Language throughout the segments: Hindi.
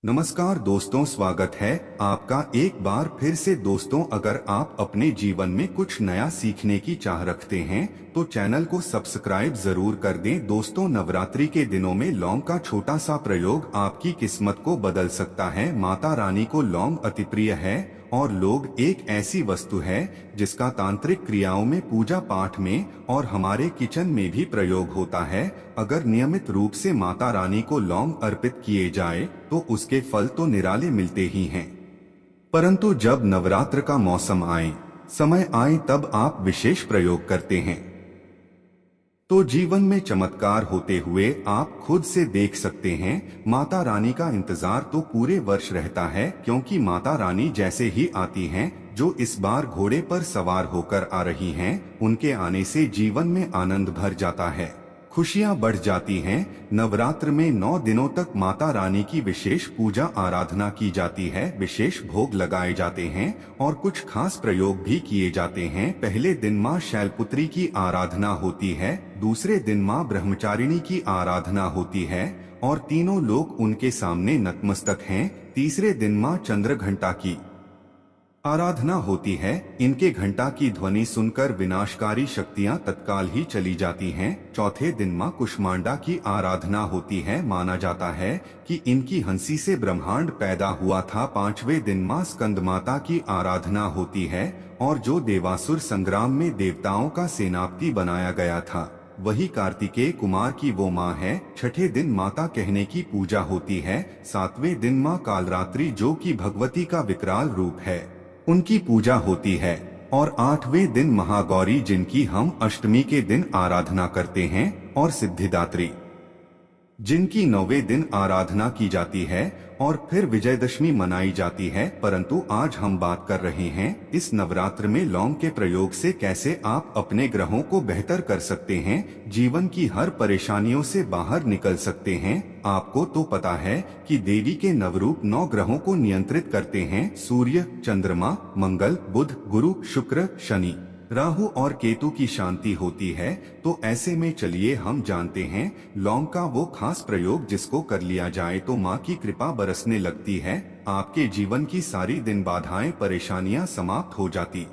नमस्कार दोस्तों, स्वागत है आपका एक बार फिर से। दोस्तों, अगर आप अपने जीवन में कुछ नया सीखने की चाह रखते हैं तो चैनल को सब्सक्राइब जरूर कर दें। दोस्तों, नवरात्रि के दिनों में लौंग का छोटा सा प्रयोग आपकी किस्मत को बदल सकता है। माता रानी को लौंग अति प्रिय है और लोग एक ऐसी वस्तु है जिसका तांत्रिक क्रियाओं में, पूजा पाठ में और हमारे किचन में भी प्रयोग होता है। अगर नियमित रूप से माता रानी को लौंग अर्पित किए जाए तो उसके फल तो निराले मिलते ही हैं, परंतु जब नवरात्र का मौसम आए, समय आए, तब आप विशेष प्रयोग करते हैं तो जीवन में चमत्कार होते हुए आप खुद से देख सकते हैं। माता रानी का इंतजार तो पूरे वर्ष रहता है, क्योंकि माता रानी जैसे ही आती हैं, जो इस बार घोड़े पर सवार होकर आ रही हैं, उनके आने से जीवन में आनंद भर जाता है, खुशियां बढ़ जाती हैं। नवरात्र में 9 दिनों तक माता रानी की विशेष पूजा आराधना की जाती है, विशेष भोग लगाए जाते हैं और कुछ खास प्रयोग भी किए जाते हैं। पहले दिन मां शैलपुत्री की आराधना होती है, दूसरे दिन मां ब्रह्मचारिणी की आराधना होती है और तीनों लोग उनके सामने नतमस्तक हैं। तीसरे दिन मां चंद्रघंटा की आराधना होती है। इनके घंटा की ध्वनि सुनकर विनाशकारी शक्तियां तत्काल ही चली जाती हैं। चौथे दिन मां कुष्मांडा की आराधना होती है। माना जाता है कि इनकी हंसी से ब्रह्मांड पैदा हुआ था। पांचवें दिन मां स्कंद माता की आराधना होती है और जो देवासुर संग्राम में देवताओं का सेनापति बनाया गया था, वही कार्तिकेय कुमार की वो माँ है। छठे दिन माता कहने की पूजा होती है। सातवें दिन माँ कालरात्रि, जो कि भगवती का विकराल रूप है, उनकी पूजा होती है और आठवें दिन महागौरी, जिनकी हम अष्टमी के दिन आराधना करते हैं, और सिद्धिदात्री, जिनकी 9वें दिन आराधना की जाती है और फिर विजयदशमी मनाई जाती है। परंतु आज हम बात कर रहे हैं इस नवरात्र में लौंग के प्रयोग से कैसे आप अपने ग्रहों को बेहतर कर सकते हैं, जीवन की हर परेशानियों से बाहर निकल सकते हैं। आपको तो पता है कि देवी के नवरूप 9 ग्रहों को नियंत्रित करते हैं: सूर्य, चंद्रमा, मंगल, बुध, गुरु, शुक्र, शनि, राहु और केतु की शांति होती है। तो ऐसे में चलिए हम जानते हैं लौंग का वो खास प्रयोग जिसको कर लिया जाए तो माँ की कृपा बरसने लगती है, आपके जीवन की सारी दिन बाधाएं, परेशानियां समाप्त हो जाती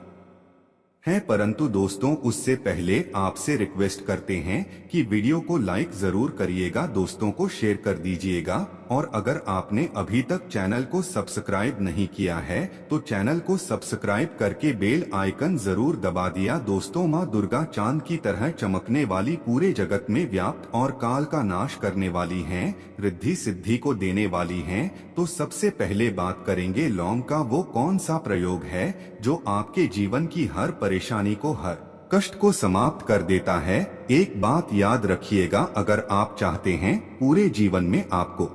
हैं। परंतु दोस्तों, उससे पहले आपसे रिक्वेस्ट करते हैं कि वीडियो को लाइक जरूर करिएगा, दोस्तों को शेयर कर दीजिएगा और अगर आपने अभी तक चैनल को सब्सक्राइब नहीं किया है तो चैनल को सब्सक्राइब करके बेल आइकन जरूर दबा दिया। दोस्तों, माँ दुर्गा चांद की तरह चमकने वाली, पूरे जगत में व्याप्त और काल का नाश करने वाली हैं, रिद्धि सिद्धि को देने वाली हैं। तो सबसे पहले बात करेंगे लौंग का वो कौन सा प्रयोग है जो आपके जीवन की हर परेशानी को, हर कष्ट को समाप्त कर देता है। एक बात याद रखिएगा, अगर आप चाहते हैं पूरे जीवन में आपको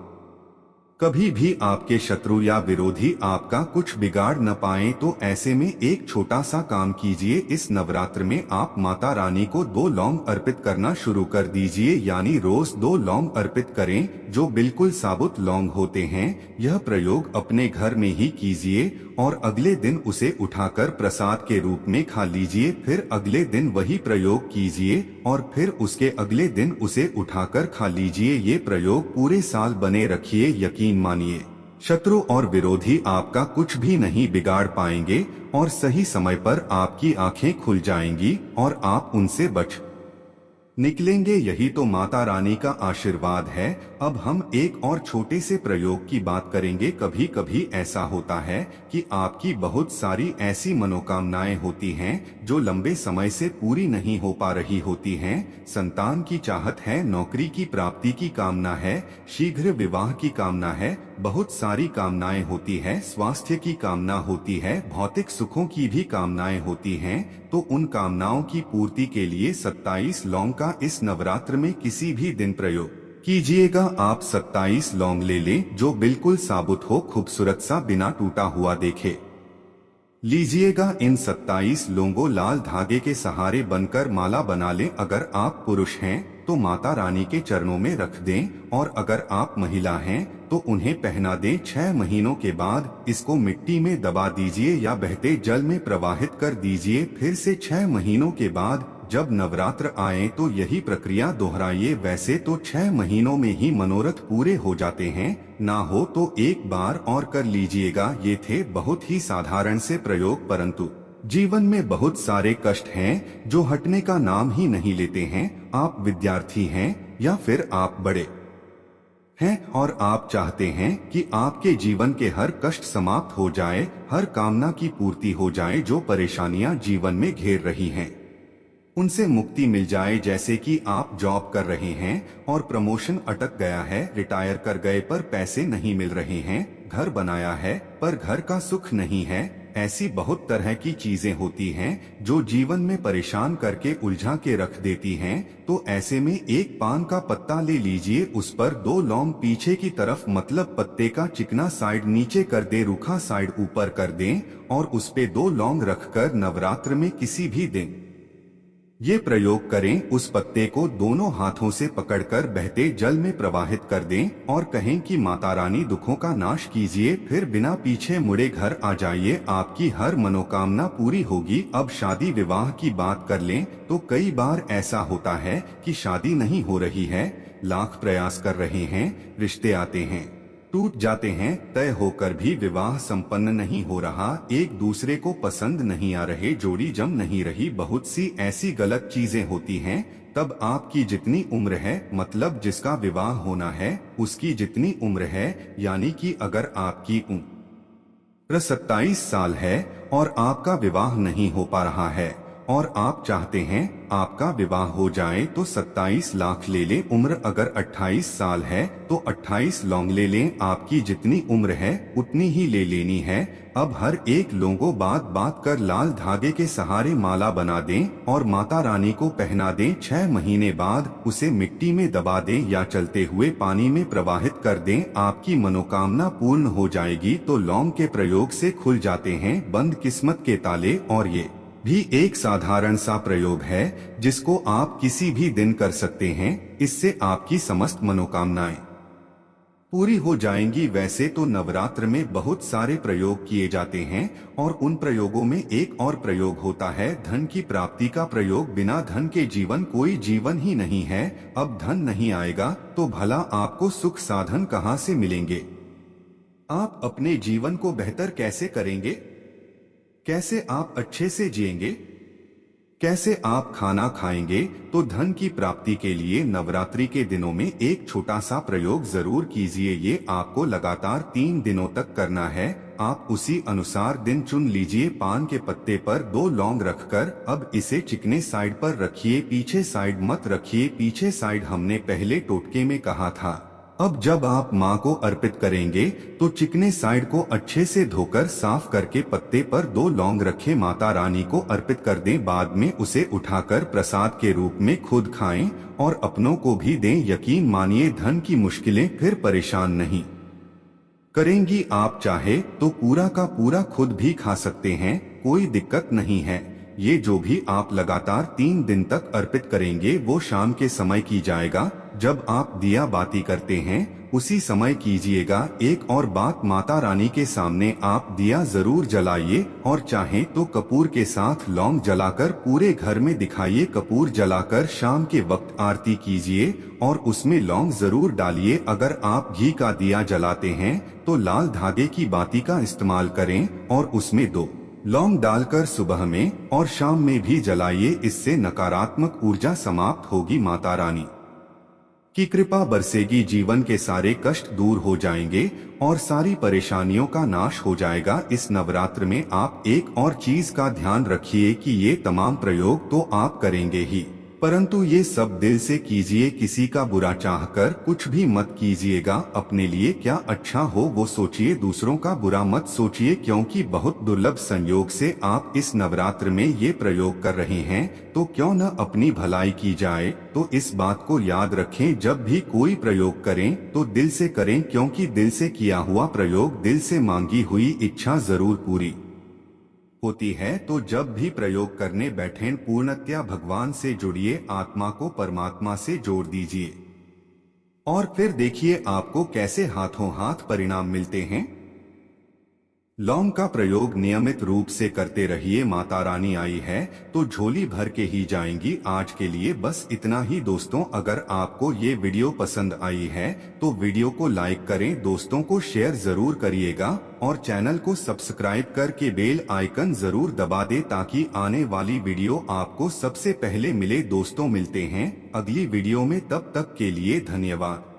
कभी भी आपके शत्रु या विरोधी आपका कुछ बिगाड़ न पाए, तो ऐसे में एक छोटा सा काम कीजिए। इस नवरात्र में आप माता रानी को 2 लौंग अर्पित करना शुरू कर दीजिए, यानी रोज 2 लौंग अर्पित करें जो बिल्कुल साबुत लौंग होते हैं। यह प्रयोग अपने घर में ही कीजिए और अगले दिन उसे उठाकर प्रसाद के रूप में खा लीजिए। फिर अगले दिन वही प्रयोग कीजिए और फिर उसके अगले दिन उसे उठाकर खा लीजिए। ये प्रयोग पूरे साल बने रखिए, यकीन मानिए शत्रु और विरोधी आपका कुछ भी नहीं बिगाड़ पाएंगे और सही समय पर आपकी आंखें खुल जाएंगी और आप उनसे बच निकलेंगे। यही तो माता रानी का आशीर्वाद है। अब हम एक और छोटे से प्रयोग की बात करेंगे। कभी कभी ऐसा होता है कि आपकी बहुत सारी ऐसी मनोकामनाएं होती हैं जो लंबे समय से पूरी नहीं हो पा रही होती हैं। संतान की चाहत है, नौकरी की प्राप्ति की कामना है, शीघ्र विवाह की कामना है, बहुत सारी कामनाएं होती है, स्वास्थ्य की कामना होती है, भौतिक सुखों की भी कामनाएं होती हैं। तो उन कामनाओं की पूर्ति के लिए 27 लौंग का इस नवरात्र में किसी भी दिन प्रयोग कीजिएगा। आप 27 लौंग ले लें जो बिल्कुल साबुत हो, खूबसूरत सा, बिना टूटा हुआ देखे लीजिएगा। इन 27 लौंगों लाल धागे के सहारे बनकर माला बना लें। अगर आप पुरुष हैं तो माता रानी के चरणों में रख दें और अगर आप महिला हैं तो उन्हें पहना दें। 6 महीनों के बाद इसको मिट्टी में दबा दीजिए या बहते जल में प्रवाहित कर दीजिए। फिर से 6 महीनों के बाद जब नवरात्र आए तो यही प्रक्रिया दोहराइए। वैसे तो 6 महीनों में ही मनोरथ पूरे हो जाते हैं, ना हो तो एक बार और कर लीजिएगा। ये थे बहुत ही साधारण से प्रयोग, परंतु जीवन में बहुत सारे कष्ट हैं जो हटने का नाम ही नहीं लेते हैं। आप विद्यार्थी हैं या फिर आप बड़े हैं और आप चाहते हैं कि आपके जीवन के हर कष्ट समाप्त हो जाए, हर कामना की पूर्ति हो जाए, जो परेशानियां जीवन में घेर रही हैं उनसे मुक्ति मिल जाए। जैसे कि आप जॉब कर रहे हैं और प्रमोशन अटक गया है, रिटायर कर गए पर पैसे नहीं मिल रहे हैं, घर बनाया है पर घर का सुख नहीं है। ऐसी बहुत तरह की चीजें होती हैं जो जीवन में परेशान करके उलझा के रख देती हैं। तो ऐसे में एक पान का पत्ता ले लीजिए, उस पर 2 लौंग पीछे की तरफ, मतलब पत्ते का चिकना साइड नीचे कर दे, रूखा साइड ऊपर कर दें और उस पे 2 लौंग रखकर नवरात्र में किसी भी दिन ये प्रयोग करें। उस पत्ते को दोनों हाथों से पकड़कर बहते जल में प्रवाहित कर दें और कहें कि माता रानी दुखों का नाश कीजिए, फिर बिना पीछे मुड़े घर आ जाइए, आपकी हर मनोकामना पूरी होगी। अब शादी विवाह की बात कर लें तो कई बार ऐसा होता है कि शादी नहीं हो रही है, लाख प्रयास कर रहे हैं, रिश्ते आते हैं, टूट जाते हैं, तय होकर भी विवाह संपन्न नहीं हो रहा, एक दूसरे को पसंद नहीं आ रहे, जोड़ी जम नहीं रही, बहुत सी ऐसी गलत चीजें होती हैं। तब आपकी जितनी उम्र है, मतलब जिसका विवाह होना है उसकी जितनी उम्र है, यानी कि अगर आपकी उम्र 27 साल है और आपका विवाह नहीं हो पा रहा है और आप चाहते हैं आपका विवाह हो जाए, तो 27 लाख ले लें। उम्र अगर 28 साल है तो 28 लौंग ले लें। आपकी जितनी उम्र है उतनी ही ले लेनी है। अब हर एक लोगों बात कर लाल धागे के सहारे माला बना दें और माता रानी को पहना दें। 6 महीने बाद उसे मिट्टी में दबा दें या चलते हुए पानी में प्रवाहित कर दें, आपकी मनोकामना पूर्ण हो जाएगी। तो लौंग के प्रयोग से खुल जाते हैं बंद किस्मत के ताले। और ये भी एक साधारण सा प्रयोग है जिसको आप किसी भी दिन कर सकते हैं, इससे आपकी समस्त मनोकामनाएं पूरी हो जाएंगी। वैसे तो नवरात्र में बहुत सारे प्रयोग किए जाते हैं और उन प्रयोगों में एक और प्रयोग होता है धन की प्राप्ति का प्रयोग। बिना धन के जीवन कोई जीवन ही नहीं है। अब धन नहीं आएगा तो भला आपको सुख साधन कहां से मिलेंगे? आप अपने जीवन को बेहतर कैसे करेंगे? कैसे आप अच्छे से जिएंगे? कैसे आप खाना खाएंगे? तो धन की प्राप्ति के लिए नवरात्रि के दिनों में एक छोटा सा प्रयोग जरूर कीजिए। ये आपको लगातार 3 दिनों तक करना है। आप उसी अनुसार दिन चुन लीजिए। पान के पत्ते पर 2 लौंग रखकर अब इसे चिकने साइड पर रखिए, पीछे साइड मत रखिए। पीछे साइड हमने पहले टोटके में कहा था। अब जब आप माँ को अर्पित करेंगे तो चिकने साइड को अच्छे से धोकर साफ करके पत्ते पर 2 लौंग रखें, माता रानी को अर्पित कर दें। बाद में उसे उठाकर प्रसाद के रूप में खुद खाएं और अपनों को भी दें। यकीन मानिए धन की मुश्किलें फिर परेशान नहीं करेंगी। आप चाहे तो पूरा का पूरा खुद भी खा सकते हैं, कोई दिक्कत नहीं है। ये जो भी आप लगातार 3 दिन तक अर्पित करेंगे वो शाम के समय की जाएगा। जब आप दिया बाती करते हैं उसी समय कीजिएगा। एक और बात, माता रानी के सामने आप दिया जरूर जलाइए और चाहें तो कपूर के साथ लौंग जलाकर पूरे घर में दिखाइए। कपूर जलाकर शाम के वक्त आरती कीजिए और उसमें लौंग जरूर डालिए। अगर आप घी का दिया जलाते हैं तो लाल धागे की बाती का इस्तेमाल करें और उसमें 2 लौंग डालकर सुबह में और शाम में भी जलाइए। इससे नकारात्मक ऊर्जा समाप्त होगी, माता रानी की कृपा बरसेगी, जीवन के सारे कष्ट दूर हो जाएंगे और सारी परेशानियों का नाश हो जाएगा। इस नवरात्र में आप एक और चीज का ध्यान रखिए कि ये तमाम प्रयोग तो आप करेंगे ही, परंतु ये सब दिल से कीजिए। किसी का बुरा चाहकर कुछ भी मत कीजिएगा। अपने लिए क्या अच्छा हो वो सोचिए, दूसरों का बुरा मत सोचिए। क्योंकि बहुत दुर्लभ संयोग से आप इस नवरात्र में ये प्रयोग कर रहे हैं, तो क्यों न अपनी भलाई की जाए। तो इस बात को याद रखें, जब भी कोई प्रयोग करें तो दिल से करें, क्योंकि दिल से किया हुआ प्रयोग दिल से मांगी हुई इच्छा जरूर पूरी होती है। तो जब भी प्रयोग करने बैठें पूर्णतया भगवान से जुड़िए, आत्मा को परमात्मा से जोड़ दीजिए और फिर देखिए आपको कैसे हाथों हाथ परिणाम मिलते हैं। लौंग का प्रयोग नियमित रूप से करते रहिए। माता रानी आई है तो झोली भर के ही जाएंगी। आज के लिए बस इतना ही दोस्तों। अगर आपको ये वीडियो पसंद आई है तो वीडियो को लाइक करें, दोस्तों को शेयर जरूर करिएगा और चैनल को सब्सक्राइब करके बेल आइकन जरूर दबा दे ताकि आने वाली वीडियो आपको सबसे पहले मिले। दोस्तों मिलते हैं अगली वीडियो में, तब तक के लिए धन्यवाद।